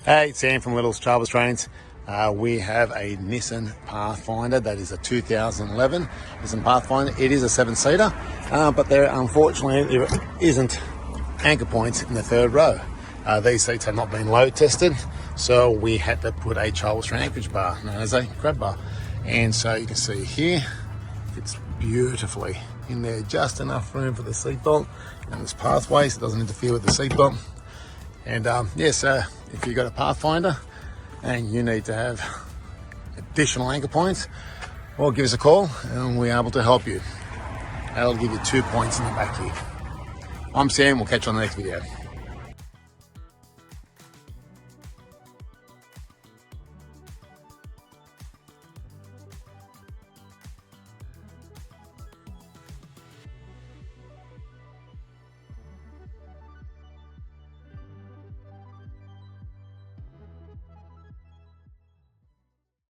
Hey, it's Sam from Little's Child Restraints. We have a Nissan Pathfinder that is a 2011 Nissan Pathfinder. It is a 7-seater, but there unfortunately there isn't anchor points in the third row. These seats have not been load tested, so we had to put a Child Restraint Anchorage Bar, known as a grab bar. And so you can see here, it's beautifully in there, just enough room for the seatbelt, and there's pathway so it doesn't interfere with the seatbelt. And so if you've got a Pathfinder and you need to have additional anchor points, well, give us a call and we're able to help you. That'll give you 2 points in the back here. I'm Sam, we'll catch you on the next video.